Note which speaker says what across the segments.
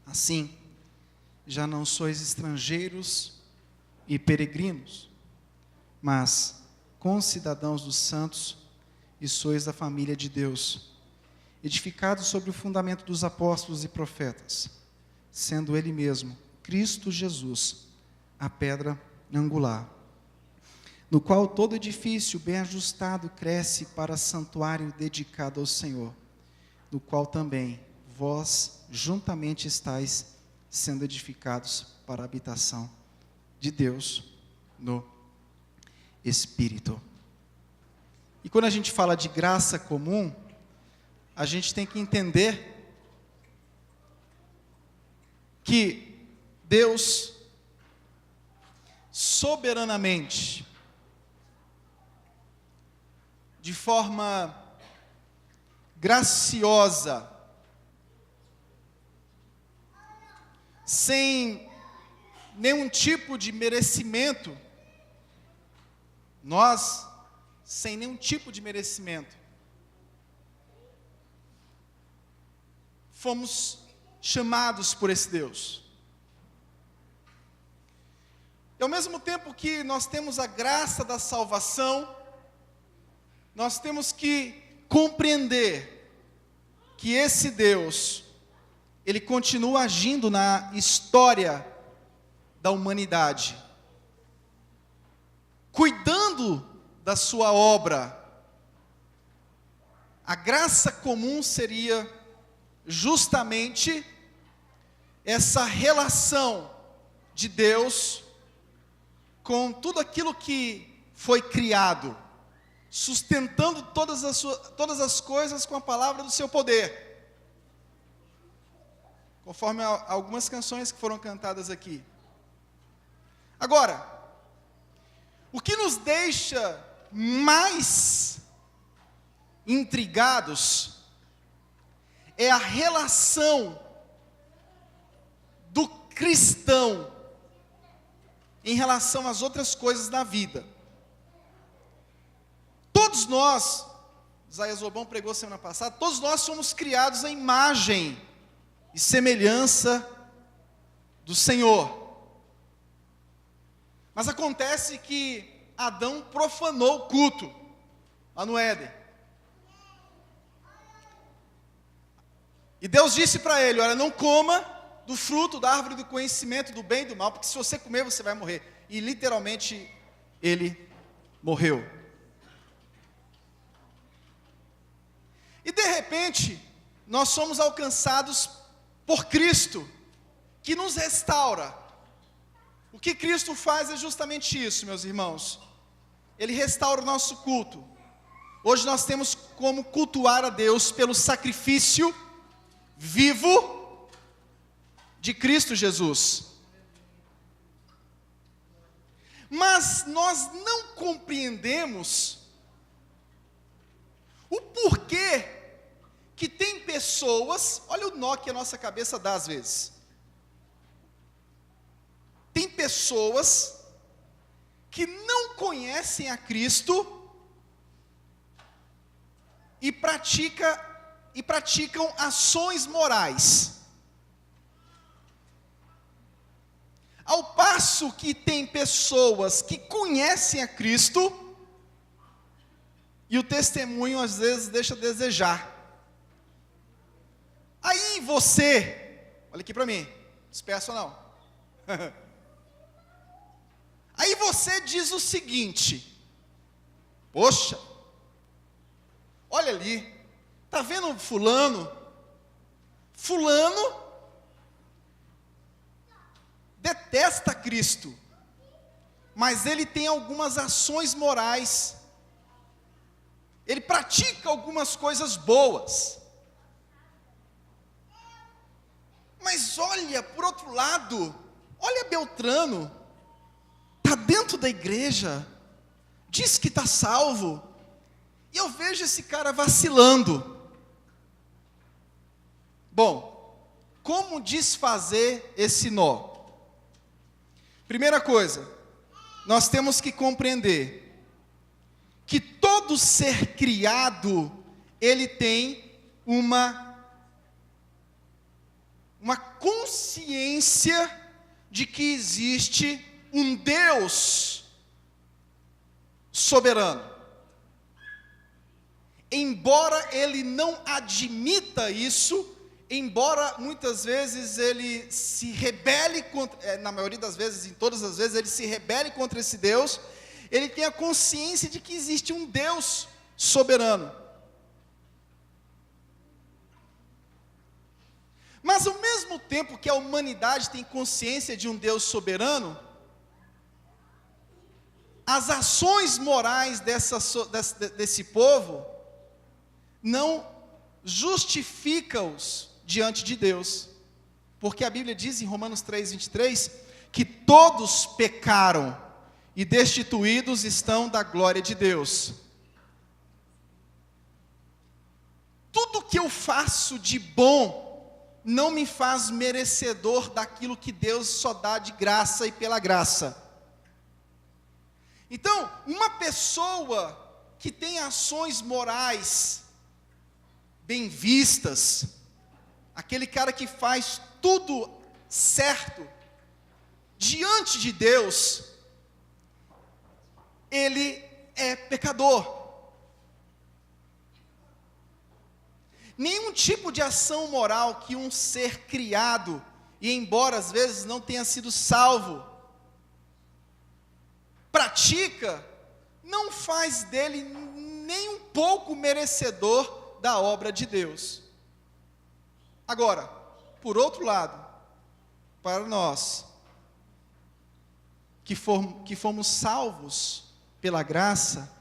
Speaker 1: Assim, já não sois estrangeiros e peregrinos, mas concidadãos dos santos e sois da família de Deus, edificados sobre o fundamento dos apóstolos e profetas, sendo Ele mesmo, Cristo Jesus, a pedra angular, no qual todo edifício bem ajustado cresce para santuário dedicado ao Senhor, no qual também vós juntamente estáis sendo edificados para a habitação de Deus no Espírito. E quando a gente fala de graça comum, a gente tem que entender que Deus soberanamente, de forma graciosa, sem nenhum tipo de merecimento, nós, sem nenhum tipo de merecimento, fomos chamados por esse Deus. E ao mesmo tempo que nós temos a graça da salvação, nós temos que compreender que esse Deus, Ele continua agindo na história da humanidade, cuidando da sua obra. A graça comum seria justamente essa relação de Deus com tudo aquilo que foi criado, sustentando todas as coisas com a palavra do seu poder, conforme algumas canções que foram cantadas aqui. Agora, o que nos deixa mais intrigados é a relação do cristão em relação às outras coisas da vida. Todos nós, Isaías Lobão pregou semana passada, todos nós somos criados à imagem e semelhança do Senhor. Mas acontece que Adão profanou o culto lá no Éden. E Deus disse para ele: olha, não coma do fruto da árvore do conhecimento do bem e do mal, porque se você comer você vai morrer. E literalmente ele morreu. E de repente nós somos alcançados por Cristo, que nos restaura. O que Cristo faz é justamente isso, meus irmãos. Ele restaura o nosso culto. Hoje nós temos como cultuar a Deus pelo sacrifício vivo de Cristo Jesus. Mas nós não compreendemos o porquê que tem pessoas, olha o nó que a nossa cabeça dá às vezes. Tem pessoas que não conhecem a Cristo e praticam ações morais. Ao passo que tem pessoas que conhecem a Cristo e o testemunho às vezes deixa a desejar. Aí você, olha aqui para mim, disperso ou não? Aí você diz o seguinte: poxa, olha ali, está vendo fulano? Fulano detesta Cristo, mas ele tem algumas ações morais, ele pratica algumas coisas boas. Mas olha, por outro lado, olha Beltrano, está dentro da igreja, diz que está salvo, e eu vejo esse cara vacilando. Bom, como desfazer esse nó? Primeira coisa, nós temos que compreender que todo ser criado, ele tem uma uma consciência de que existe um Deus soberano. Embora ele não admita isso, embora muitas vezes ele se rebele contra, na maioria das vezes, em todas as vezes, ele se rebele contra esse Deus, ele tem a consciência de que existe um Deus soberano. Mas ao mesmo tempo que a humanidade tem consciência de um Deus soberano, as ações morais desse povo não justifica-os diante de Deus, porque a Bíblia diz em Romanos 3:23, que todos pecaram e destituídos estão da glória de Deus. Tudo que eu faço de bom não me faz merecedor daquilo que Deus só dá de graça e pela graça. Então, uma pessoa que tem ações morais bem vistas, aquele cara que faz tudo certo diante de Deus, ele é pecador. Nenhum tipo de ação moral que um ser criado, e embora às vezes não tenha sido salvo, pratica, não faz dele nem um pouco merecedor da obra de Deus. Agora, por outro lado, para nós, que fomos salvos pela graça,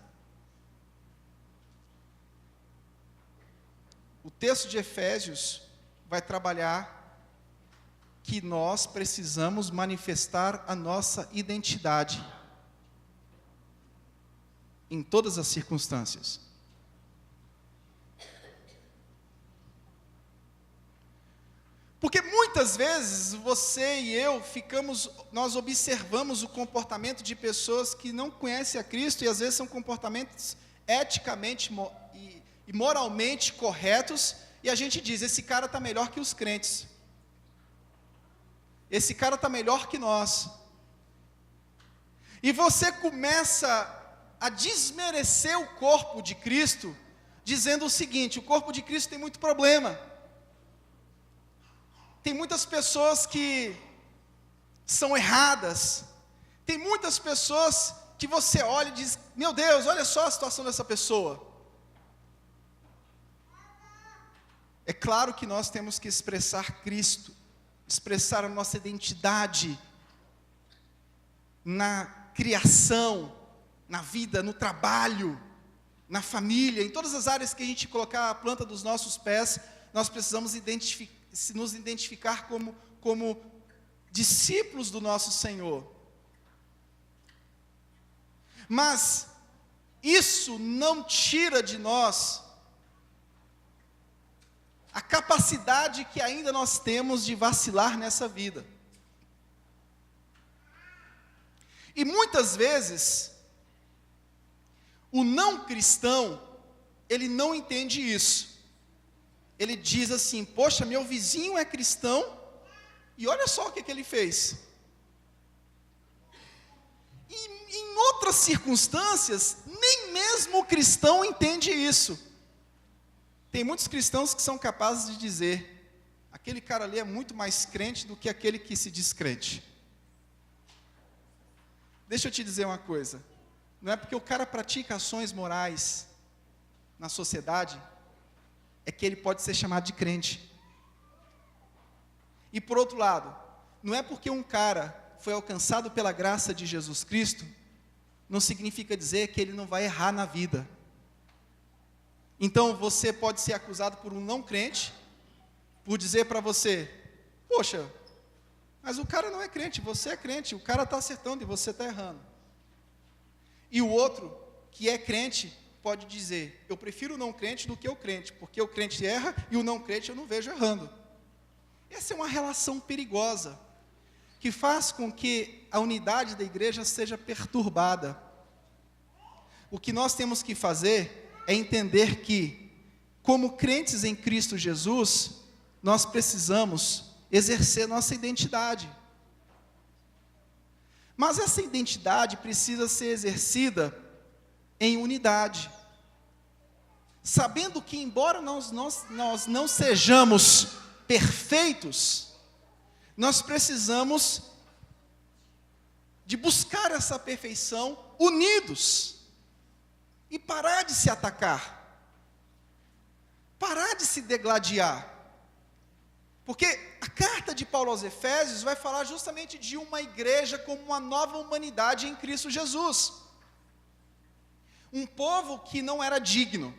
Speaker 1: o texto de Efésios vai trabalhar que nós precisamos manifestar a nossa identidade em todas as circunstâncias. Porque muitas vezes você e eu nós observamos o comportamento de pessoas que não conhecem a Cristo, e às vezes são comportamentos eticamente e moralmente corretos, e a gente diz, esse cara está melhor que os crentes, esse cara está melhor que nós, e você começa a desmerecer o corpo de Cristo, dizendo o seguinte: o corpo de Cristo tem muito problema, tem muitas pessoas que são erradas, tem muitas pessoas que você olha e diz, meu Deus, olha só a situação dessa pessoa. É claro que nós temos que expressar Cristo, expressar a nossa identidade na criação, na vida, no trabalho, na família, em todas as áreas que a gente colocar a planta dos nossos pés, nós precisamos nos identificar como discípulos do nosso Senhor. Mas isso não tira de nós a capacidade que ainda nós temos de vacilar nessa vida. E muitas vezes, o não cristão, ele não entende isso. Ele diz assim, poxa, meu vizinho é cristão, e olha só o que ele fez. E em outras circunstâncias, nem mesmo o cristão entende isso. Tem muitos cristãos que são capazes de dizer, aquele cara ali é muito mais crente do que aquele que se diz crente. Deixa eu te dizer uma coisa, não é porque o cara pratica ações morais na sociedade, é que ele pode ser chamado de crente. E por outro lado, não é porque um cara foi alcançado pela graça de Jesus Cristo, não significa dizer que ele não vai errar na vida. Então você pode ser acusado por um não crente, por dizer para você, poxa, mas o cara não é crente, você é crente, o cara está acertando e você está errando. E o outro, que é crente, pode dizer, eu prefiro o não crente do que o crente, porque o crente erra e o não crente eu não vejo errando. Essa é uma relação perigosa, que faz com que a unidade da igreja seja perturbada. O que nós temos que fazer é entender que, como crentes em Cristo Jesus, nós precisamos exercer nossa identidade. Mas essa identidade precisa ser exercida em unidade. Sabendo que, embora nós não sejamos perfeitos, nós precisamos de buscar essa perfeição unidos e parar de se atacar, parar de se degladiar. Porque a carta de Paulo aos Efésios vai falar justamente de uma igreja como uma nova humanidade em Cristo Jesus. Um povo que não era digno.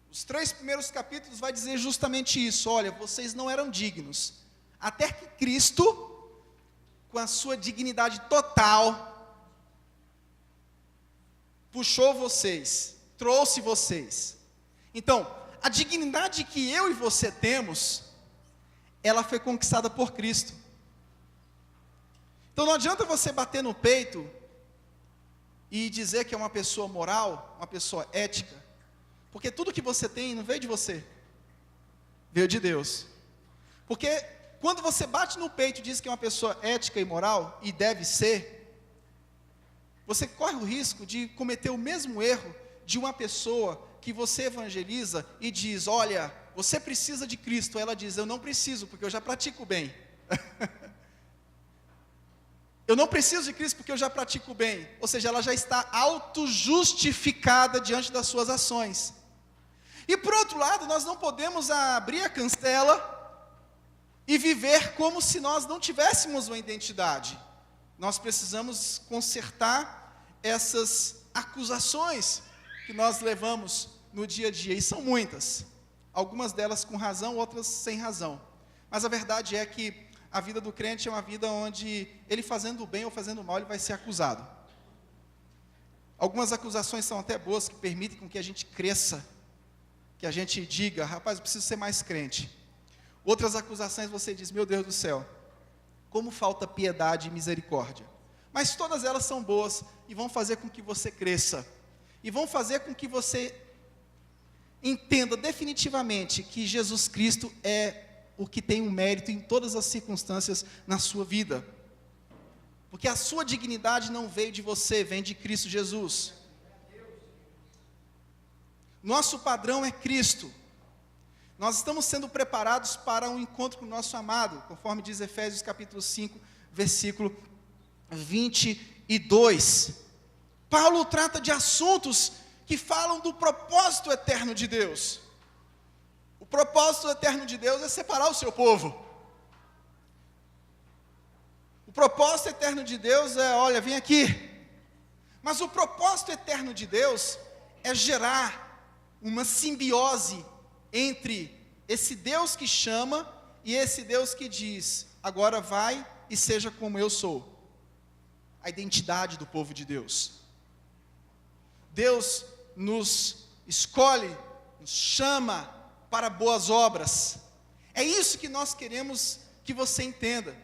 Speaker 1: Os 3 primeiros capítulos vai dizer justamente isso. Olha, vocês não eram dignos. Até que Cristo, com a sua dignidade total, puxou vocês, trouxe vocês. Então, a dignidade que eu e você temos, ela foi conquistada por Cristo. Então não adianta você bater no peito e dizer que é uma pessoa moral, uma pessoa ética, porque tudo que você tem não veio de você, veio de Deus. Porque quando você bate no peito e diz que é uma pessoa ética e moral, e deve ser, você corre o risco de cometer o mesmo erro de uma pessoa que você evangeliza e diz, olha, você precisa de Cristo. Ela diz, eu não preciso, porque eu já pratico bem. Eu não preciso de Cristo porque eu já pratico bem. Ou seja, ela já está auto-justificada diante das suas ações. E por outro lado, nós não podemos abrir a cancela e viver como se nós não tivéssemos uma identidade. Nós precisamos consertar essas acusações que nós levamos no dia a dia, e são muitas. Algumas delas com razão, outras sem razão. Mas a verdade é que a vida do crente é uma vida onde ele fazendo o bem ou fazendo o mal, ele vai ser acusado. Algumas acusações são até boas, que permitem com que a gente cresça, que a gente diga, rapaz, eu preciso ser mais crente. Outras acusações você diz, meu Deus do céu, como falta piedade e misericórdia. Mas todas elas são boas e vão fazer com que você cresça. E vão fazer com que você entenda definitivamente que Jesus Cristo é o que tem um mérito em todas as circunstâncias na sua vida. Porque a sua dignidade não veio de você, vem de Cristo Jesus. Nosso padrão é Cristo. Nós estamos sendo preparados para um encontro com o nosso amado, conforme diz Efésios capítulo 5, versículo 22. Paulo trata de assuntos que falam do propósito eterno de Deus. O propósito eterno de Deus é separar o seu povo. O propósito eterno de Deus é, olha, vem aqui. Mas o propósito eterno de Deus é gerar uma simbiose entre esse Deus que chama e esse Deus que diz, agora vai e seja como eu sou. A identidade do povo de Deus. Deus nos escolhe, nos chama para boas obras. É isso que nós queremos que você entenda.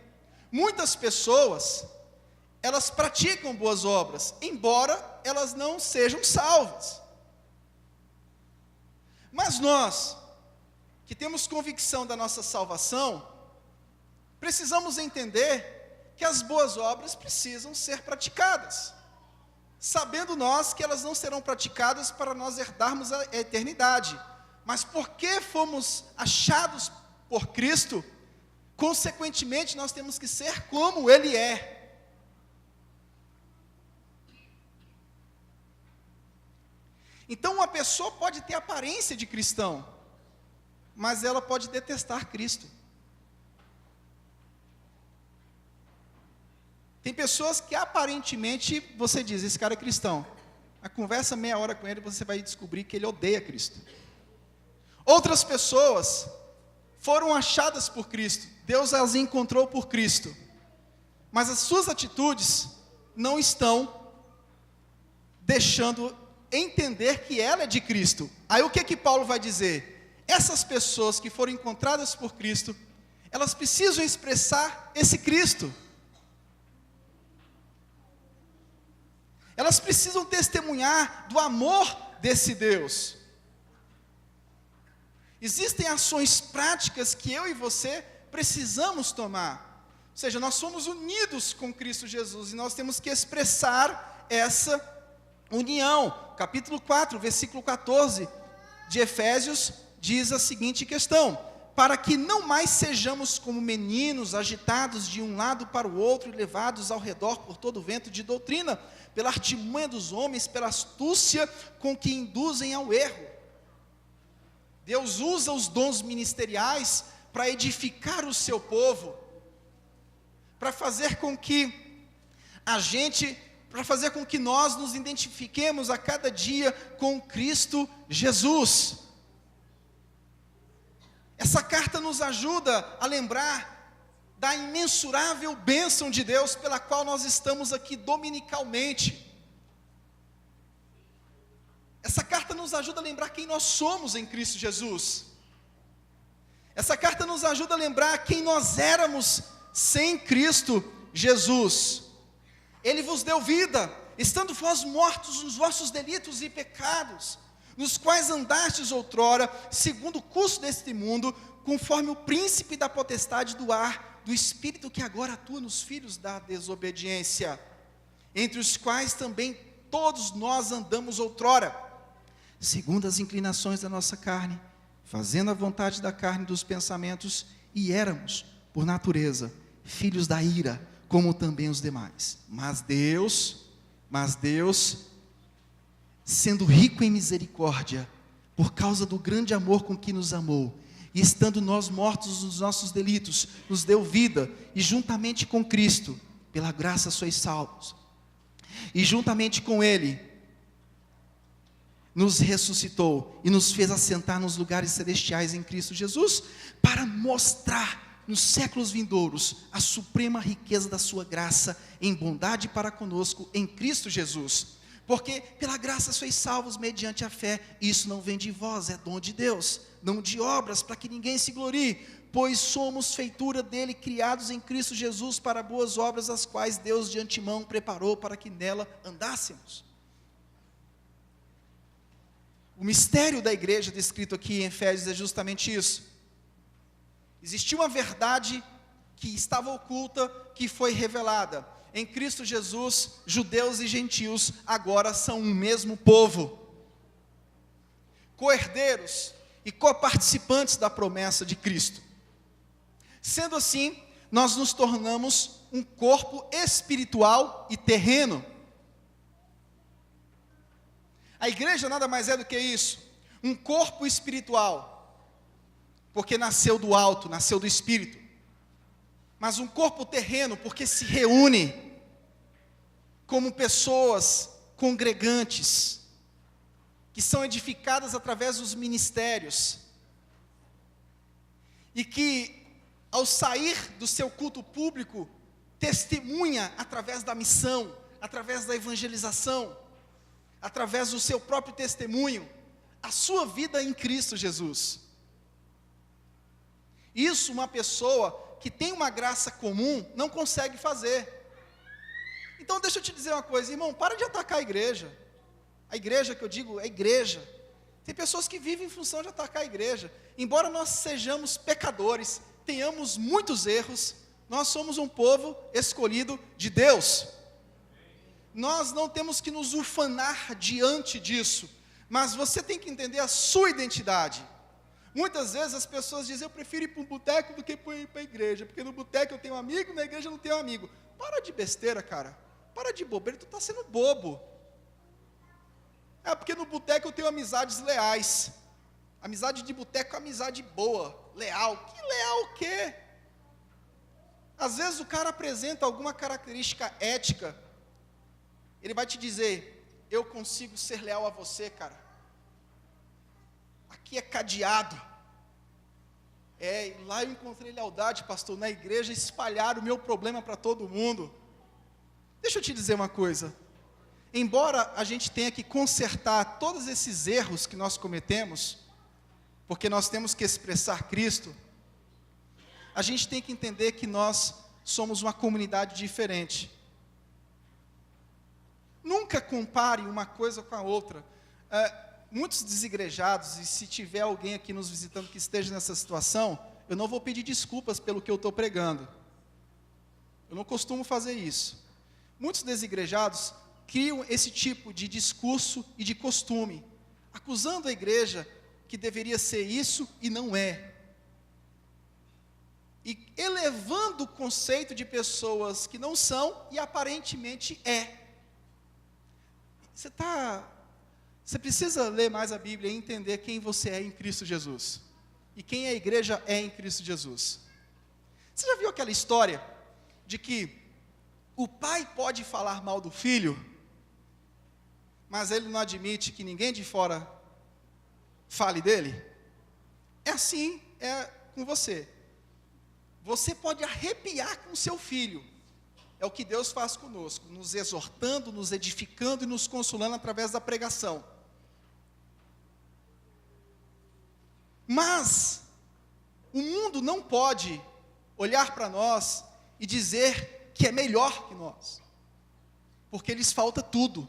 Speaker 1: Muitas pessoas, elas praticam boas obras, embora elas não sejam salvas. Mas nós, que temos convicção da nossa salvação, precisamos entender que as boas obras precisam ser praticadas. Sabendo nós que elas não serão praticadas para nós herdarmos a eternidade. Mas porque fomos achados por Cristo, consequentemente nós temos que ser como Ele é. Então uma pessoa pode ter aparência de cristão, mas ela pode detestar Cristo. Tem pessoas que aparentemente você diz, esse cara é cristão. A conversa meia hora com ele, você vai descobrir que ele odeia Cristo. Outras pessoas foram achadas por Cristo. Deus as encontrou por Cristo. Mas as suas atitudes não estão deixando entender que ela é de Cristo. Aí o que Paulo vai dizer? Essas pessoas que foram encontradas por Cristo, elas precisam expressar esse Cristo. Elas precisam testemunhar do amor desse Deus. Existem ações práticas que eu e você precisamos tomar. Ou seja, nós somos unidos com Cristo Jesus e nós temos que expressar essa união. Capítulo 4, versículo 14 de Efésios diz a seguinte questão: para que não mais sejamos como meninos agitados de um lado para o outro e levados ao redor por todo o vento de doutrina, pela artimanha dos homens, pela astúcia com que induzem ao erro. Deus usa os dons ministeriais para edificar o seu povo, para fazer com que nós nos identifiquemos a cada dia com Cristo Jesus. Essa carta nos ajuda a lembrar da imensurável bênção de Deus pela qual nós estamos aqui dominicalmente. Essa carta nos ajuda a lembrar quem nós somos em Cristo Jesus. Essa carta nos ajuda a lembrar quem nós éramos sem Cristo Jesus. Ele vos deu vida, estando vós mortos nos vossos delitos e pecados, nos quais andastes outrora, segundo o curso deste mundo, conforme o príncipe da potestade do ar, do espírito que agora atua nos filhos da desobediência, entre os quais também todos nós andamos outrora, segundo as inclinações da nossa carne, fazendo a vontade da carne e dos pensamentos, e éramos, por natureza, filhos da ira, como também os demais. Mas Deus, sendo rico em misericórdia, por causa do grande amor com que nos amou, e estando nós mortos nos nossos delitos, nos deu vida, e juntamente com Cristo, pela graça sois salvos, e juntamente com Ele, nos ressuscitou, e nos fez assentar nos lugares celestiais em Cristo Jesus, para mostrar nos séculos vindouros a suprema riqueza da sua graça, em bondade para conosco, em Cristo Jesus. Porque pela graça sois salvos mediante a fé, isso não vem de vós, é dom de Deus, não de obras, para que ninguém se glorie, pois somos feitura dele, criados em Cristo Jesus, para boas obras, as quais Deus de antemão preparou para que nela andássemos. O mistério da igreja descrito aqui em Efésios é justamente isso. Existia uma verdade que estava oculta, que foi revelada. Em Cristo Jesus, judeus e gentios agora são um mesmo povo, co-herdeiros e coparticipantes da promessa de Cristo. Sendo assim, nós nos tornamos um corpo espiritual e terreno. A igreja nada mais é do que isso, um corpo espiritual, porque nasceu do alto, nasceu do Espírito, mas um corpo terreno, porque se reúne como pessoas congregantes, que são edificadas através dos ministérios, e que ao sair do seu culto público, testemunha através da missão, através da evangelização, através do seu próprio testemunho, a sua vida em Cristo Jesus. Isso uma pessoa que tem uma graça comum não consegue fazer. Então deixa eu te dizer uma coisa, irmão, para de atacar a igreja. A igreja que eu digo é igreja. Tem pessoas que vivem em função de atacar a igreja. Embora nós sejamos pecadores, tenhamos muitos erros, nós somos um povo escolhido de Deus. Nós não temos que nos ufanar diante disso, mas você tem que entender a sua identidade. Muitas vezes as pessoas dizem, eu prefiro ir para um boteco do que ir para a igreja, porque no boteco eu tenho um amigo, na igreja eu não tenho um amigo. Para de besteira, cara, para de bobeira, tu está sendo bobo. É porque no boteco eu tenho amizades leais. Amizade de boteco é amizade boa, leal. Que leal o quê? Às vezes o cara apresenta alguma característica ética, ele vai te dizer, eu consigo ser leal a você, cara. Aqui é cadeado. Lá eu encontrei lealdade, pastor, na igreja espalharam o meu problema para todo mundo. Deixa eu te dizer uma coisa. Embora a gente tenha que consertar todos esses erros que nós cometemos, porque nós temos que expressar Cristo, a gente tem que entender que nós somos uma comunidade diferente. Nunca compare uma coisa com a outra. Muitos desigrejados, e se tiver alguém aqui nos visitando que esteja nessa situação, eu não vou pedir desculpas pelo que eu estou pregando. Eu não costumo fazer isso. Muitos desigrejados criam esse tipo de discurso e de costume, acusando a igreja que deveria ser isso e não é. E elevando o conceito de pessoas que não são e aparentemente é. Você precisa ler mais a Bíblia e entender quem você é em Cristo Jesus. E quem a igreja é em Cristo Jesus. Você já viu aquela história de que o pai pode falar mal do filho, mas ele não admite que ninguém de fora fale dele? É assim, é com você. Você pode arrepiar com seu filho. É o que Deus faz conosco, nos exortando, nos edificando e nos consolando através da pregação. Mas o mundo não pode olhar para nós e dizer que é melhor que nós, porque lhes falta tudo.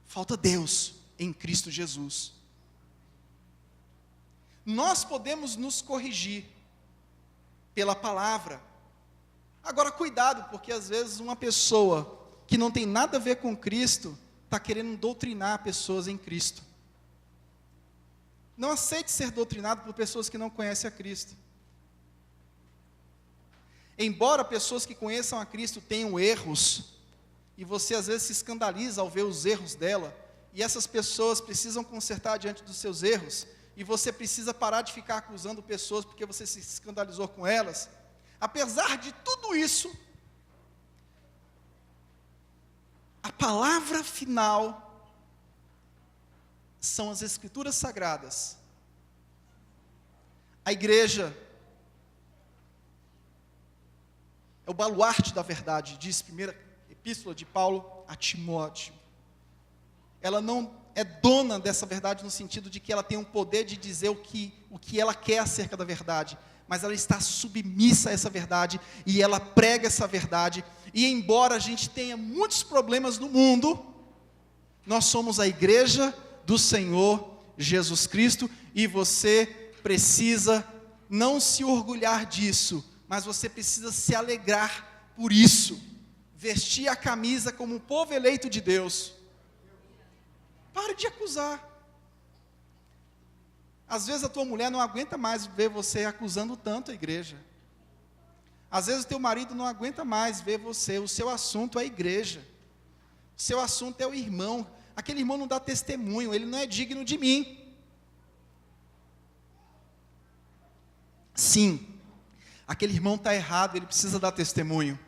Speaker 1: Falta Deus em Cristo Jesus. Nós podemos nos corrigir pela palavra. Agora cuidado, porque às vezes uma pessoa que não tem nada a ver com Cristo está querendo doutrinar pessoas em Cristo. Não aceite ser doutrinado por pessoas que não conhecem a Cristo. Embora pessoas que conheçam a Cristo tenham erros, e você às vezes se escandaliza ao ver os erros dela, e essas pessoas precisam consertar diante dos seus erros, e você precisa parar de ficar acusando pessoas porque você se escandalizou com elas. Apesar de tudo isso, a palavra final são as Escrituras Sagradas. A igreja é o baluarte da verdade, diz a primeira epístola de Paulo a Timóteo. Ela não é dona dessa verdade no sentido de que ela tem um poder de dizer o que ela quer acerca da verdade, mas ela está submissa a essa verdade, e ela prega essa verdade, e embora a gente tenha muitos problemas no mundo, nós somos a igreja do Senhor Jesus Cristo, e você precisa não se orgulhar disso, mas você precisa se alegrar por isso, vestir a camisa como um povo eleito de Deus. Pare de acusar. Às vezes a tua mulher não aguenta mais ver você acusando tanto a igreja. Às vezes o teu marido não aguenta mais ver você, o seu assunto é a igreja. O seu assunto é o irmão. Aquele irmão não dá testemunho, ele não é digno de mim. Sim, aquele irmão está errado, ele precisa dar testemunho.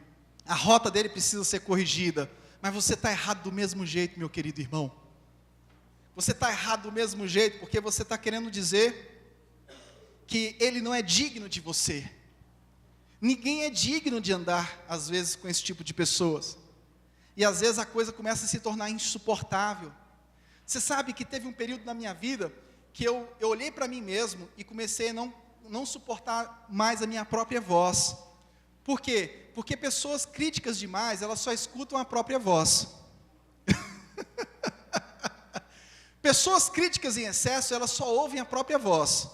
Speaker 1: A rota dele precisa ser corrigida. Mas você está errado do mesmo jeito, meu querido irmão. Você está errado do mesmo jeito, porque você está querendo dizer que ele não é digno de você. Ninguém é digno de andar, às vezes, com esse tipo de pessoas. E às vezes a coisa começa a se tornar insuportável. Você sabe que teve um período na minha vida que eu olhei para mim mesmo e comecei a não suportar mais a minha própria voz. Por quê? Porque pessoas críticas demais, elas só escutam a própria voz. Pessoas críticas em excesso, elas só ouvem a própria voz.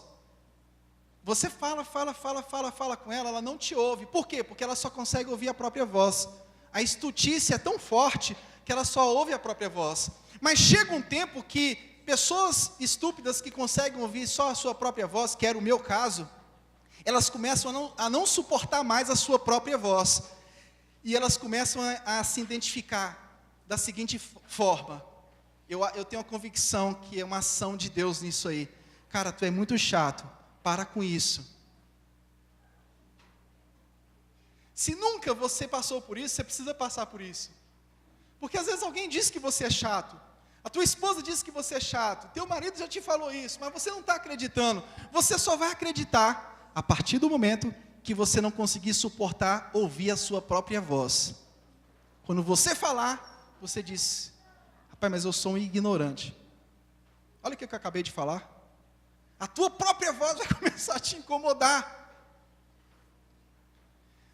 Speaker 1: Você fala com ela, ela não te ouve. Por quê? Porque ela só consegue ouvir a própria voz. A estultícia é tão forte que ela só ouve a própria voz. Mas chega um tempo que pessoas estúpidas que conseguem ouvir só a sua própria voz, que era o meu caso, elas começam a não suportar mais a sua própria voz. E elas começam a se identificar da seguinte forma. Eu tenho a convicção que é uma ação de Deus nisso aí. Cara, tu é muito chato, para com isso. Se nunca você passou por isso, você precisa passar por isso. Porque às vezes alguém diz que você é chato. A tua esposa diz que você é chato. Teu marido já te falou isso, mas você não está acreditando. Você só vai acreditar a partir do momento que você não conseguir suportar ouvir a sua própria voz. Quando você falar, você diz: rapaz, mas eu sou um ignorante. Olha o que eu acabei de falar. A tua própria voz vai começar a te incomodar.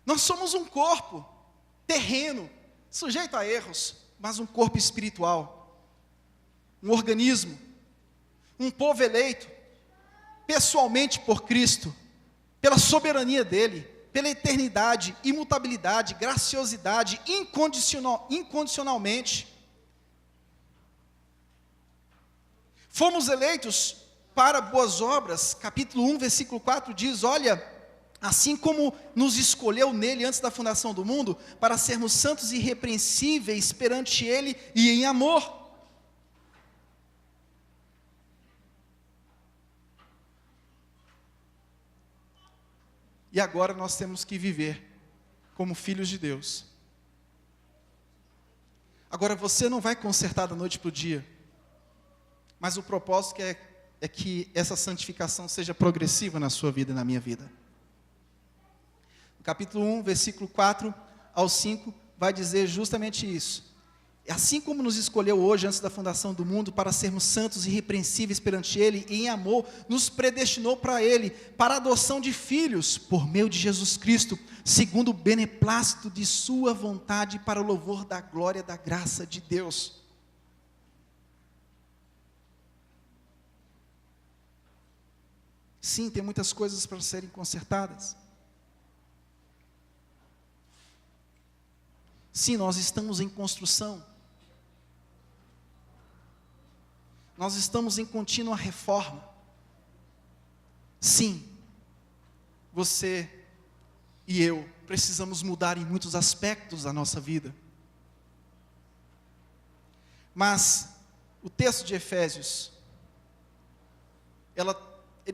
Speaker 1: Nós somos um corpo terreno, sujeito a erros, mas um corpo espiritual, um organismo, um povo eleito, pessoalmente por Cristo. pela soberania dele, pela eternidade, imutabilidade, graciosidade, incondicionalmente. Fomos eleitos para boas obras. Capítulo 1, versículo 4 diz: olha, assim como nos escolheu nele antes da fundação do mundo, para sermos santos e irrepreensíveis perante ele e em amor. E agora nós temos que viver como filhos de Deus. Agora você não vai consertar da noite para o dia, mas o propósito é que essa santificação seja progressiva na sua vida e na minha vida. No capítulo 1, versículo 4 ao 5, vai dizer justamente isso. Assim como nos escolheu hoje, antes da fundação do mundo, para sermos santos e irrepreensíveis perante Ele, e em amor, nos predestinou para Ele, para a adoção de filhos, por meio de Jesus Cristo, segundo o beneplácito de Sua vontade, para o louvor da glória da graça de Deus. Sim, tem muitas coisas para serem consertadas. Sim, nós estamos em construção. Nós estamos em contínua reforma. Sim, você e eu precisamos mudar em muitos aspectos da nossa vida. Mas o texto de Efésios, ele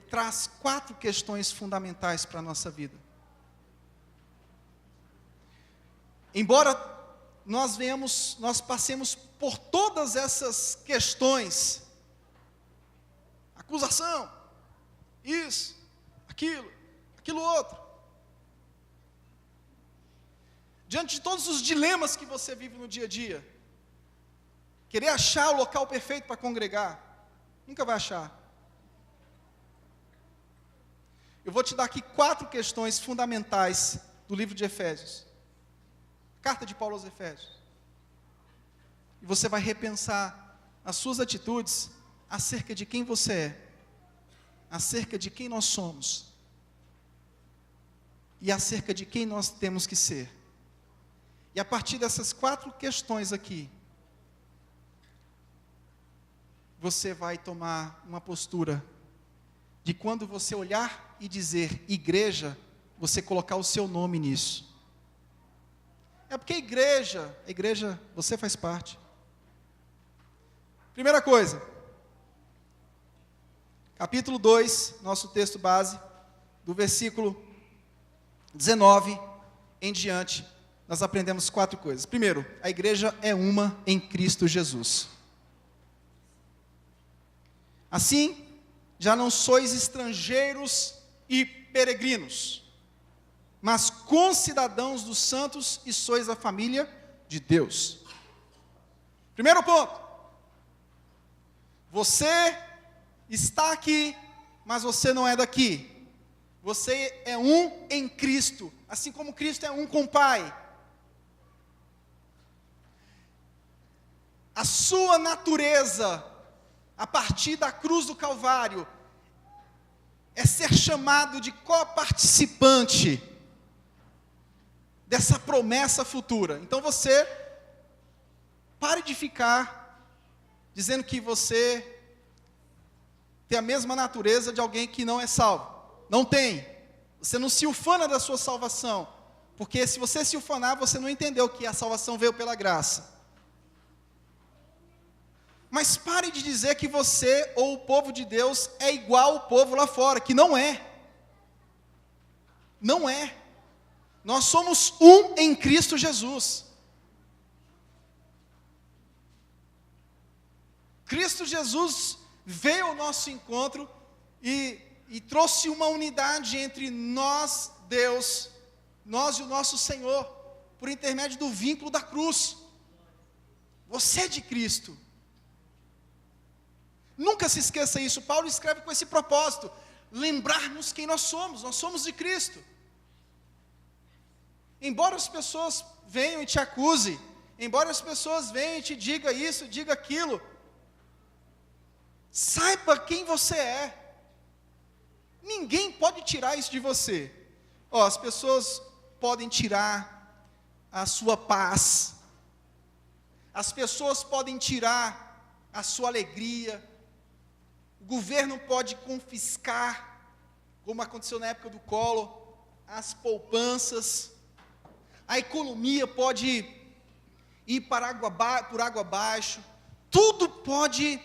Speaker 1: traz 4 questões fundamentais para a nossa vida. Embora nós passemos por todas essas questões, acusação, isso, aquilo outro, diante de todos os dilemas que você vive no dia a dia, querer achar o local perfeito para congregar, nunca vai achar. Eu vou te dar aqui 4 questões fundamentais do livro de Efésios, carta de Paulo aos Efésios, e você vai repensar as suas atitudes acerca de quem você é, acerca de quem nós somos, e acerca de quem nós temos que ser. E a partir dessas 4 questões aqui, você vai tomar uma postura de, quando você olhar e dizer igreja, você colocar o seu nome nisso. É porque a igreja, você faz parte. Primeira coisa, capítulo 2, nosso texto base, do versículo 19 em diante, nós aprendemos 4 coisas. Primeiro, a igreja é uma em Cristo Jesus. Assim, já não sois estrangeiros e peregrinos, mas concidadãos dos santos, e sois a família de Deus. Primeiro ponto, você está aqui, mas você não é daqui. Você é um em Cristo, assim como Cristo é um com o Pai. A sua natureza, a partir da cruz do Calvário, é ser chamado de coparticipante dessa promessa futura. Então você pare de ficar dizendo que você tem a mesma natureza de alguém que não é salvo. Não tem. Você não se ufana da sua salvação, porque se você se ufanar, você não entendeu que a salvação veio pela graça. Mas pare de dizer que você ou o povo de Deus é igual ao povo lá fora, que não é. Não é. Nós somos um em Cristo Jesus. Cristo Jesus veio ao nosso encontro e trouxe uma unidade entre nós, Deus, nós e o nosso Senhor, por intermédio do vínculo da cruz. Você é de Cristo. Nunca se esqueça isso. Paulo escreve com esse propósito: lembrar-nos quem nós somos de Cristo. Embora as pessoas venham e te acusem, embora as pessoas venham e te digam isso, diga aquilo, saiba quem você é. Ninguém pode tirar isso de você. As pessoas podem tirar a sua paz, as pessoas podem tirar a sua alegria, o governo pode confiscar, como aconteceu na época do Collor, as poupanças, a economia pode ir por água abaixo, tudo pode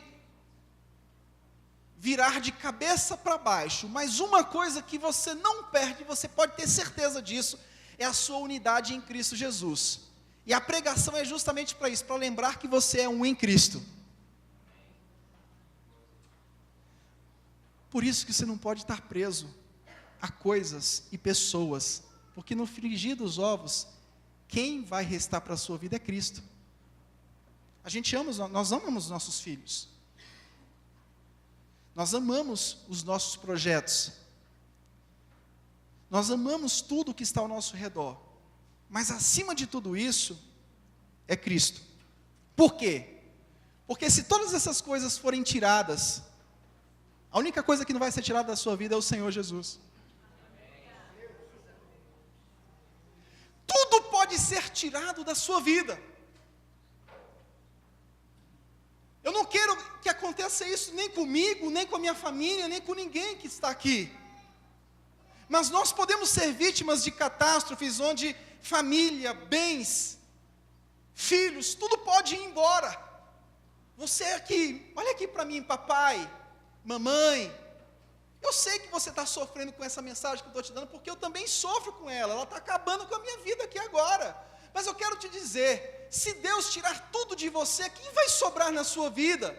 Speaker 1: virar de cabeça para baixo, mas uma coisa que você não perde, você pode ter certeza disso, é a sua unidade em Cristo Jesus. E a pregação é justamente para isso, para lembrar que você é um em Cristo. Por isso que você não pode estar preso a coisas e pessoas, porque no frigir dos ovos, quem vai restar para a sua vida é Cristo. Nós amamos os nossos filhos, nós amamos os nossos projetos, nós amamos tudo que está ao nosso redor, mas acima de tudo isso, é Cristo. Por quê? Porque se todas essas coisas forem tiradas, a única coisa que não vai ser tirada da sua vida é o Senhor Jesus. Tudo pode ser tirado da sua vida. Eu não quero que aconteça isso nem comigo, nem com a minha família, nem com ninguém que está aqui. Mas nós podemos ser vítimas de catástrofes onde família, bens, filhos, tudo pode ir embora. Você aqui, olha aqui para mim, papai, mamãe, eu sei que você está sofrendo com essa mensagem que eu estou te dando, porque eu também sofro com ela está acabando com a minha vida aqui agora. Mas eu quero te dizer, se Deus tirar tudo de você, quem vai sobrar na sua vida?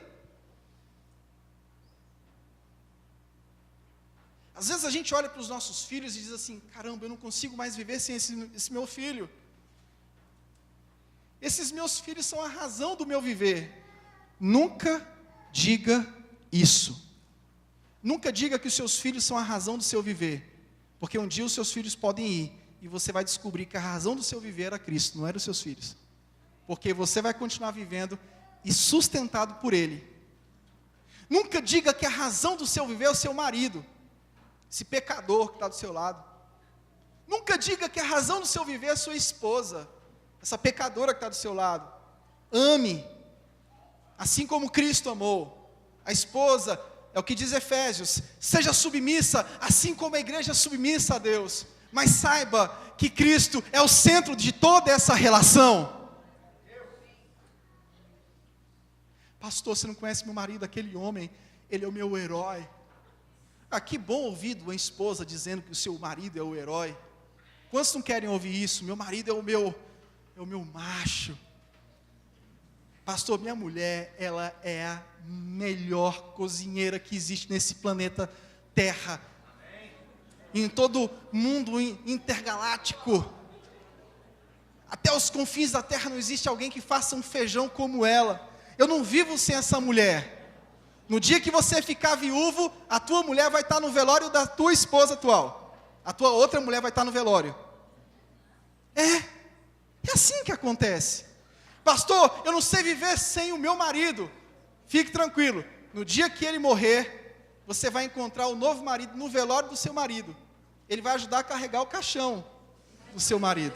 Speaker 1: Às vezes a gente olha para os nossos filhos e diz assim, caramba, eu não consigo mais viver sem esse meu filho. Esses meus filhos são a razão do meu viver. Nunca diga isso. Nunca diga que os seus filhos são a razão do seu viver, porque um dia os seus filhos podem ir, e você vai descobrir que a razão do seu viver era Cristo, não eram os seus filhos, porque você vai continuar vivendo e sustentado por Ele. Nunca diga que a razão do seu viver é o seu marido, esse pecador que está do seu lado. Nunca diga que a razão do seu viver é a sua esposa, essa pecadora que está do seu lado. Ame, assim como Cristo amou. A esposa, é o que diz Efésios, seja submissa, assim como a igreja é submissa a Deus. Mas saiba que Cristo é o centro de toda essa relação. Pastor, você não conhece meu marido, aquele homem, ele é o meu herói. Que bom ouvir de uma esposa dizendo que o seu marido é o herói. Quantos não querem ouvir isso? Meu marido é o meu macho. Pastor, minha mulher, ela é a melhor cozinheira que existe nesse planeta Terra. Em todo mundo intergaláctico. Até os confins da terra não existe alguém que faça um feijão como ela. Eu não vivo sem essa mulher. No dia que você ficar viúvo, a tua mulher vai estar no velório da tua esposa atual. A tua outra mulher vai estar no velório. É assim que acontece. Pastor, eu não sei viver sem o meu marido. Fique tranquilo, no dia que ele morrer, você vai encontrar o novo marido no velório do seu marido. Ele vai ajudar a carregar o caixão do seu marido.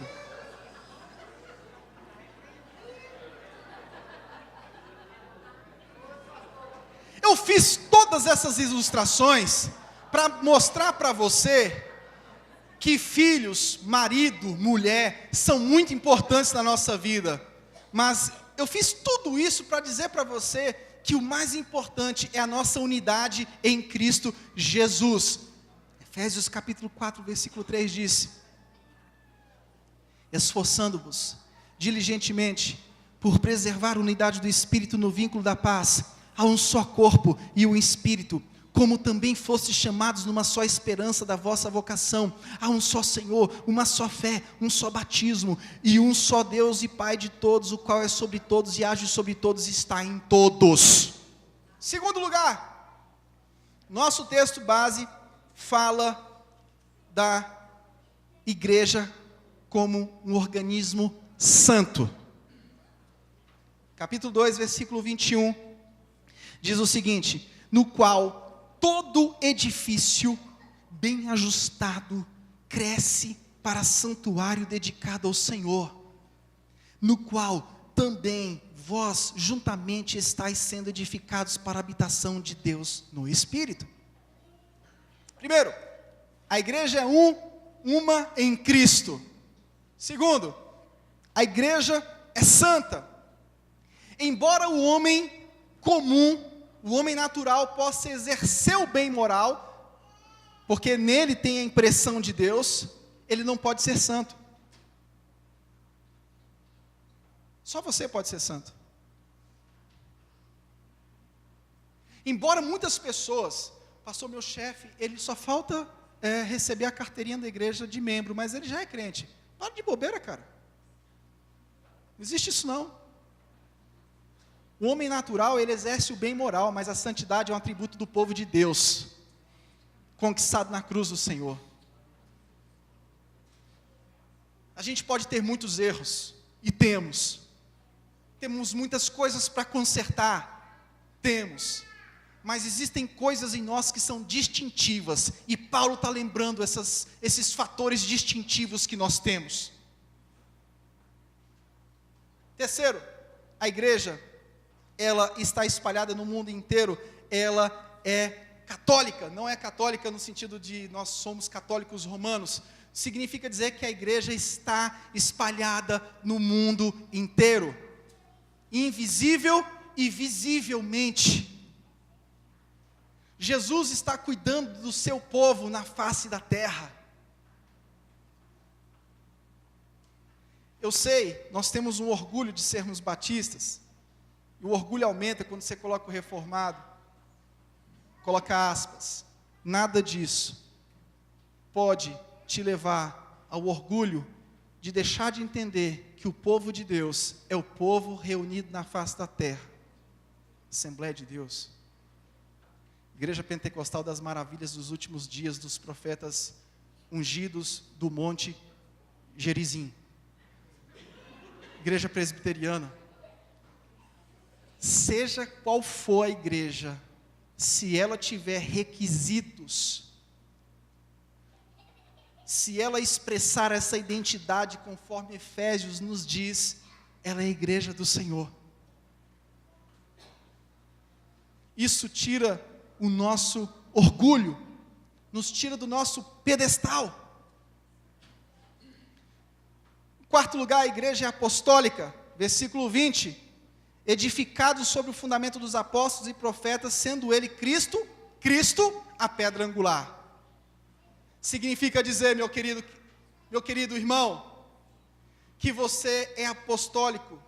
Speaker 1: Eu fiz todas essas ilustrações para mostrar para você que filhos, marido, mulher, são muito importantes na nossa vida. Mas eu fiz tudo isso para dizer para você que o mais importante é a nossa unidade em Cristo Jesus. Efésios capítulo 4, versículo 3 diz: esforçando-vos diligentemente por preservar a unidade do Espírito no vínculo da paz, há um só corpo e um Espírito, como também fostes chamados numa só esperança da vossa vocação. Há um só Senhor, uma só fé, um só batismo, e um só Deus e Pai de todos, o qual é sobre todos e age sobre todos e está em todos. Segundo lugar, nosso texto base fala da igreja como um organismo santo. Capítulo 2, versículo 21, diz o seguinte: no qual todo edifício bem ajustado, cresce para santuário dedicado ao Senhor, no qual também vós juntamente estáis sendo edificados para a habitação de Deus no Espírito. Primeiro, a igreja é uma em Cristo. Segundo, a igreja é santa. Embora o homem comum, o homem natural possa exercer o bem moral, porque nele tem a impressão de Deus, ele não pode ser santo. Só você pode ser santo. Embora muitas pessoas, pastor, meu chefe, ele só falta receber a carteirinha da igreja de membro, mas ele já é crente. Para de bobeira, cara. Não existe isso não. O homem natural, ele exerce o bem moral, mas a santidade é um atributo do povo de Deus, conquistado na cruz do Senhor. A gente pode ter muitos erros, e temos muitas coisas para consertar, mas existem coisas em nós que são distintivas, e Paulo está lembrando esses fatores distintivos que nós temos. Terceiro, a igreja, ela está espalhada no mundo inteiro, ela é católica, não é católica no sentido de nós somos católicos romanos, significa dizer que a igreja está espalhada no mundo inteiro, invisível e visivelmente. Jesus está cuidando do seu povo na face da terra. Eu sei, nós temos um orgulho de sermos batistas, e o orgulho aumenta quando você coloca o reformado, coloca aspas, nada disso pode te levar ao orgulho de deixar de entender que o povo de Deus é o povo reunido na face da terra, Assembleia de Deus, Igreja Pentecostal das Maravilhas dos últimos dias, dos profetas ungidos do Monte Gerizim, Igreja Presbiteriana. Seja qual for a igreja, se ela tiver requisitos, se ela expressar essa identidade conforme Efésios nos diz, ela é a igreja do Senhor. Isso tira o nosso orgulho, nos tira do nosso pedestal. Em quarto lugar, a igreja é apostólica, versículo 20, edificado sobre o fundamento dos apóstolos e profetas, sendo ele Cristo a pedra angular. Significa dizer, meu querido irmão, que você é apostólico,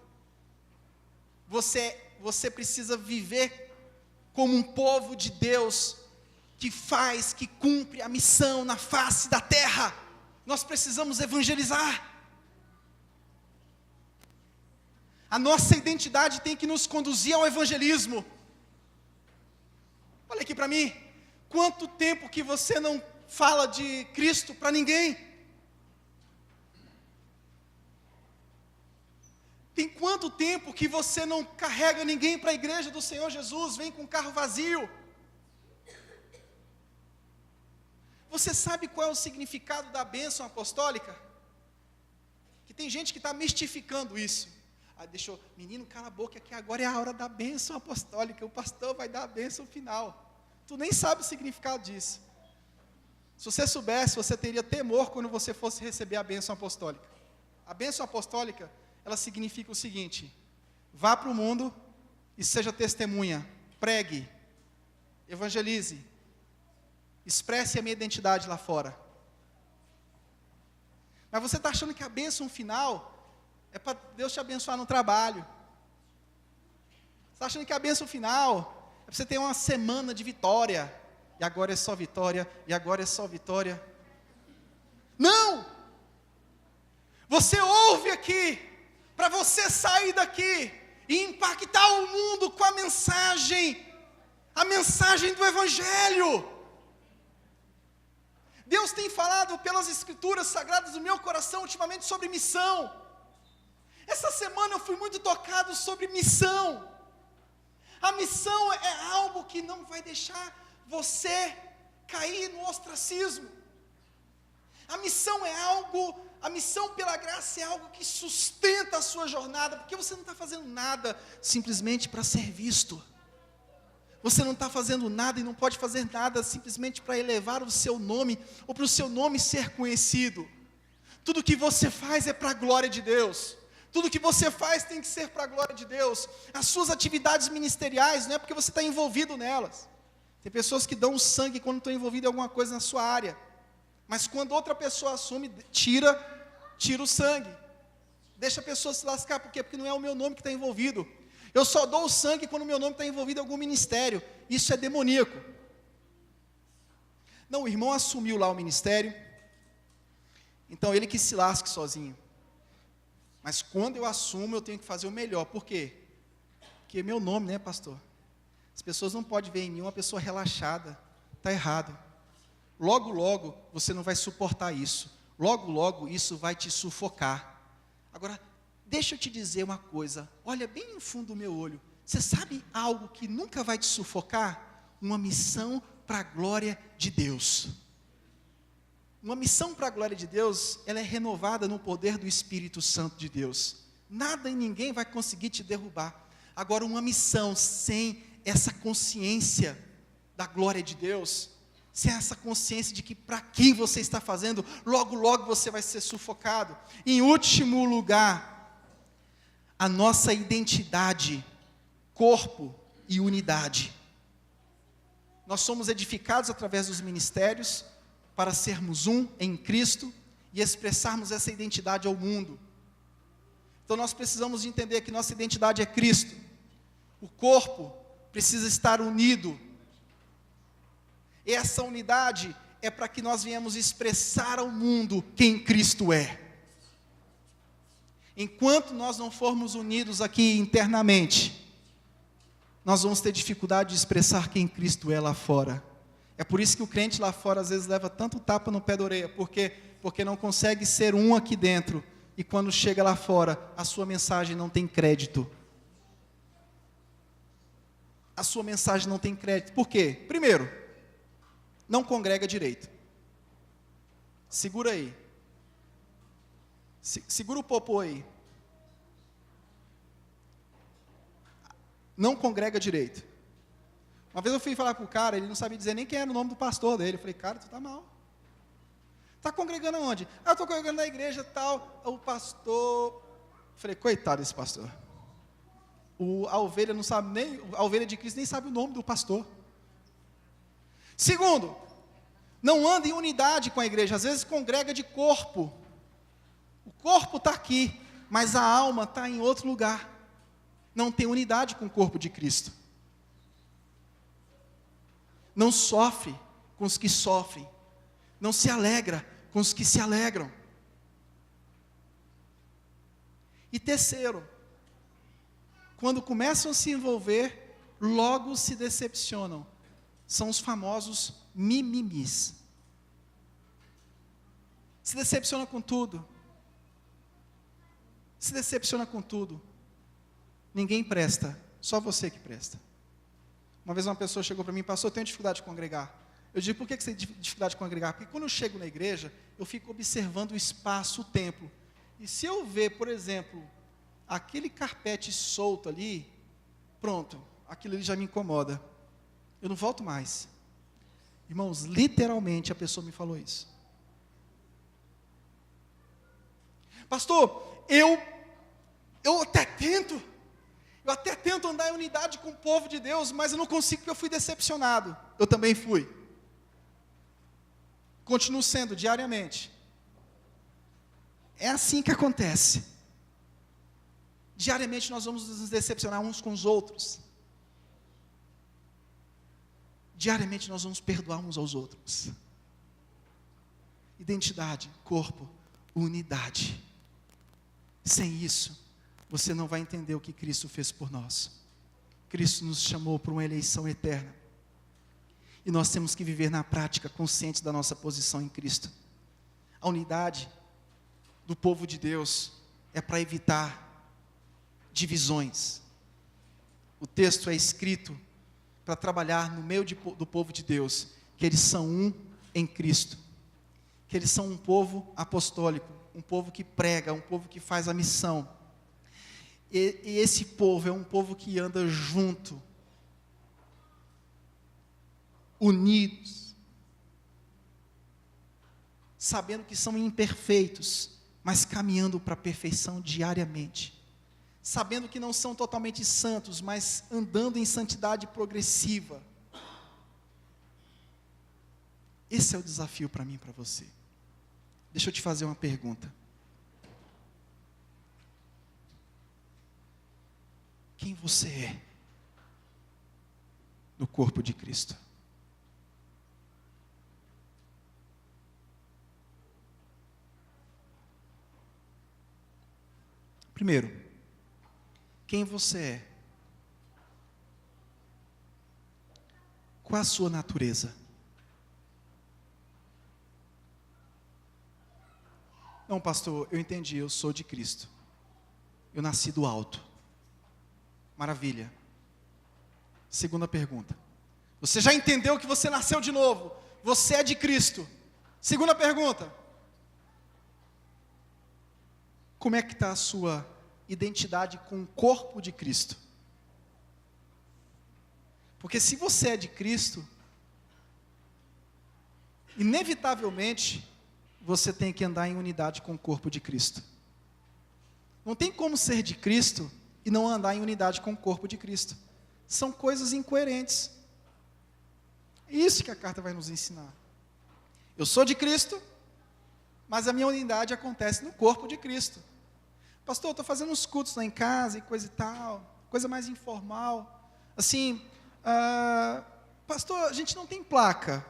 Speaker 1: você precisa viver como um povo de Deus, que cumpre a missão na face da terra. Nós precisamos evangelizar. A nossa identidade tem que nos conduzir ao evangelismo. Olha aqui para mim, quanto tempo que você não fala de Cristo para ninguém? Tem quanto tempo que você não carrega ninguém para a igreja do Senhor Jesus, vem com o carro vazio? Você sabe qual é o significado da bênção apostólica? Que tem gente que está mistificando isso. Menino, cala a boca, que agora é a hora da bênção apostólica, o pastor vai dar a bênção final. Tu nem sabe o significado disso. Se você soubesse, você teria temor quando você fosse receber a bênção apostólica. A bênção apostólica, ela significa o seguinte: vá para o mundo e seja testemunha, pregue, evangelize, expresse a minha identidade lá fora. Mas você está achando que a bênção final é para Deus te abençoar no trabalho. Você está achando que a bênção final é para você ter uma semana de vitória, e agora é só vitória, e agora é só vitória. Não! Você ouve aqui, para você sair daqui e impactar o mundo com a mensagem do Evangelho. Deus tem falado pelas Escrituras Sagradas do meu coração ultimamente sobre missão. Essa semana eu fui muito tocado sobre missão. A missão é algo que não vai deixar você cair no ostracismo. A missão pela graça é algo que sustenta a sua jornada, porque você não está fazendo nada simplesmente para ser visto. Você não está fazendo nada e não pode fazer nada simplesmente para elevar o seu nome, ou para o seu nome ser conhecido. Tudo que você faz é para a glória de Deus. Tudo que você faz tem que ser para a glória de Deus. As suas atividades ministeriais, não é porque você está envolvido nelas. Tem pessoas que dão sangue quando estão envolvidas em alguma coisa na sua área. Mas quando outra pessoa assume, tira o sangue. Deixa a pessoa se lascar. Por quê? Porque não é o meu nome que está envolvido. Eu só dou o sangue quando o meu nome está envolvido em algum ministério. Isso é demoníaco. Não, o irmão assumiu lá o ministério. Então ele que se lasque sozinho. Mas quando eu assumo, eu tenho que fazer o melhor. Por quê? Porque é meu nome, né, pastor? As pessoas não podem ver em mim uma pessoa relaxada. Está errado. Logo, logo, você não vai suportar isso. Logo, logo, isso vai te sufocar. Agora, deixa eu te dizer uma coisa. Olha bem no fundo do meu olho. Você sabe algo que nunca vai te sufocar? Uma missão para a glória de Deus. Uma missão para a glória de Deus, ela é renovada no poder do Espírito Santo de Deus. Nada e ninguém vai conseguir te derrubar. Agora, uma missão sem essa consciência da glória de Deus, sem essa consciência de que para quem você está fazendo, logo, logo você vai ser sufocado. Em último lugar, a nossa identidade, corpo e unidade. Nós somos edificados através dos ministérios, para sermos um em Cristo e expressarmos essa identidade ao mundo. Então nós precisamos de entender que nossa identidade é Cristo. O corpo precisa estar unido. E essa unidade é para que nós venhamos expressar ao mundo quem Cristo é. Enquanto nós não formos unidos aqui internamente, nós vamos ter dificuldade de expressar quem Cristo é lá fora. É por isso que o crente lá fora às vezes leva tanto tapa no pé da orelha, porque não consegue ser um aqui dentro, e quando chega lá fora, a sua mensagem não tem crédito. A sua mensagem não tem crédito. Por quê? Primeiro, não congrega direito. Segura aí. Segura o popô aí. Não congrega direito. Uma vez eu fui falar para o cara, ele não sabia dizer nem quem era o nome do pastor dele. Eu falei, cara, tu está mal. Está congregando aonde? Eu estou congregando na igreja tal. O pastor... Eu falei, coitado desse pastor. A ovelha não sabe nem... A ovelha de Cristo nem sabe o nome do pastor. Segundo, não anda em unidade com a igreja. Às vezes congrega de corpo. O corpo está aqui, mas a alma está em outro lugar. Não tem unidade com o corpo de Cristo. Não sofre com os que sofrem, não se alegra com os que se alegram. E terceiro, quando começam a se envolver, logo se decepcionam. São os famosos mimimis. Se decepciona com tudo. Se decepciona com tudo. Ninguém presta, só você que presta. Uma vez uma pessoa chegou para mim e passou, eu tenho dificuldade de congregar. Eu digo, por que você tem dificuldade de congregar? Porque quando eu chego na igreja, eu fico observando o espaço, o templo. E se eu ver, por exemplo, aquele carpete solto ali, pronto, aquilo ali já me incomoda. Eu não volto mais. Irmãos, literalmente a pessoa me falou isso. Pastor, eu até tento. Eu até tento andar em unidade com o povo de Deus, mas eu não consigo porque eu fui decepcionado. Eu também fui. Continuo sendo diariamente. É assim que acontece. Diariamente nós vamos nos decepcionar uns com os outros. Diariamente nós vamos perdoar uns aos outros. Identidade, corpo, unidade. Sem isso, você não vai entender o que Cristo fez por nós. Cristo nos chamou para uma eleição eterna. E nós temos que viver na prática, conscientes da nossa posição em Cristo. A unidade do povo de Deus é para evitar divisões. O texto é escrito para trabalhar no meio do povo de Deus que eles são um em Cristo, que eles são um povo apostólico, um povo que prega, um povo que faz a missão. E esse povo é um povo que anda junto, unidos, sabendo que são imperfeitos, mas caminhando para a perfeição diariamente, sabendo que não são totalmente santos, mas andando em santidade progressiva. Esse é o desafio para mim e para você. Deixa eu te fazer uma pergunta. Quem você é no corpo de Cristo? Primeiro, quem você é? Qual a sua natureza? Não, pastor, eu entendi, eu sou de Cristo. Eu nasci do alto. Maravilha. Segunda pergunta. Você já entendeu que você nasceu de novo? Você é de Cristo. Segunda pergunta. Como é que está a sua identidade com o corpo de Cristo? Porque se você é de Cristo, inevitavelmente, você tem que andar em unidade com o corpo de Cristo. Não tem como ser de Cristo e não andar em unidade com o corpo de Cristo. São coisas incoerentes. É isso que a carta vai nos ensinar. Eu sou de Cristo, mas a minha unidade acontece no corpo de Cristo. Pastor, eu estou fazendo uns cultos lá em casa e coisa e tal, coisa mais informal. Assim, pastor, a gente não tem placa.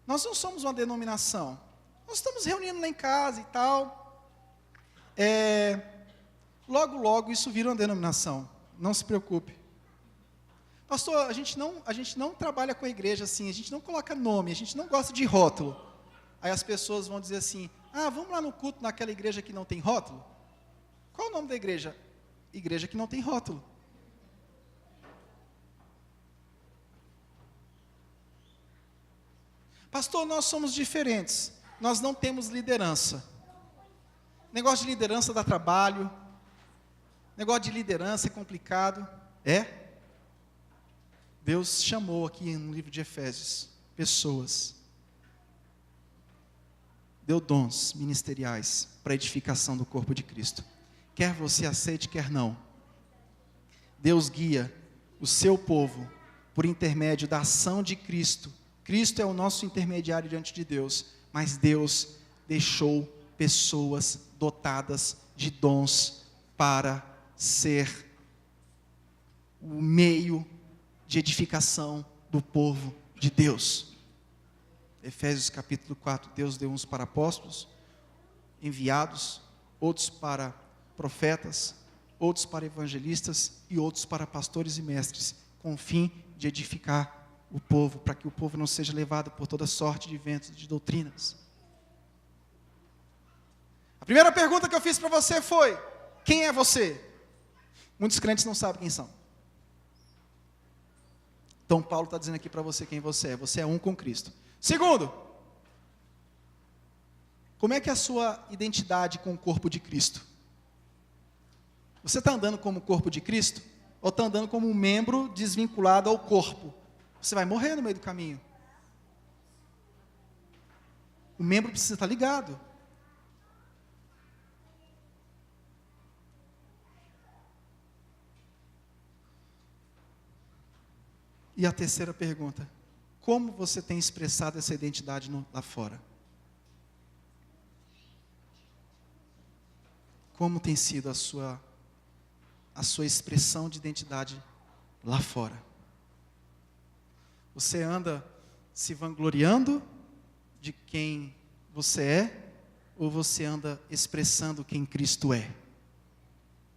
Speaker 1: Nós não somos uma denominação. Nós estamos reunindo lá em casa e tal. Logo, logo isso vira uma denominação. Não se preocupe. Pastor, a gente não trabalha com a igreja assim, a gente não coloca nome, a gente não gosta de rótulo. Aí as pessoas vão dizer assim, vamos lá no culto naquela igreja que não tem rótulo? Qual é o nome da igreja? Igreja que não tem rótulo. Pastor, nós somos diferentes, nós não temos liderança. Negócio de liderança dá trabalho, negócio de liderança é complicado. Deus chamou aqui no livro de Efésios, pessoas, deu dons ministeriais para a edificação do corpo de Cristo. Quer você aceite, quer não. Deus guia o seu povo por intermédio da ação de Cristo. Cristo é o nosso intermediário diante de Deus, mas Deus deixou pessoas dotadas de dons para ser o meio de edificação do povo de Deus. Efésios capítulo 4, Deus deu uns para apóstolos, enviados, outros para profetas, outros para evangelistas e outros para pastores e mestres, com o fim de edificar o povo, para que o povo não seja levado por toda sorte de ventos de doutrinas. A primeira pergunta que eu fiz para você foi: quem é você? Muitos crentes não sabem quem são. Então Paulo está dizendo aqui para você quem você é. Você é um com Cristo. Segundo, como é que é a sua identidade com o corpo de Cristo? Você está andando como o corpo de Cristo? Ou está andando como um membro desvinculado ao corpo? Você vai morrer no meio do caminho. O membro precisa estar ligado. E a terceira pergunta: como você tem expressado essa identidade lá fora? Como tem sido a sua expressão de identidade lá fora? Você anda se vangloriando de quem você é, ou você anda expressando quem Cristo é?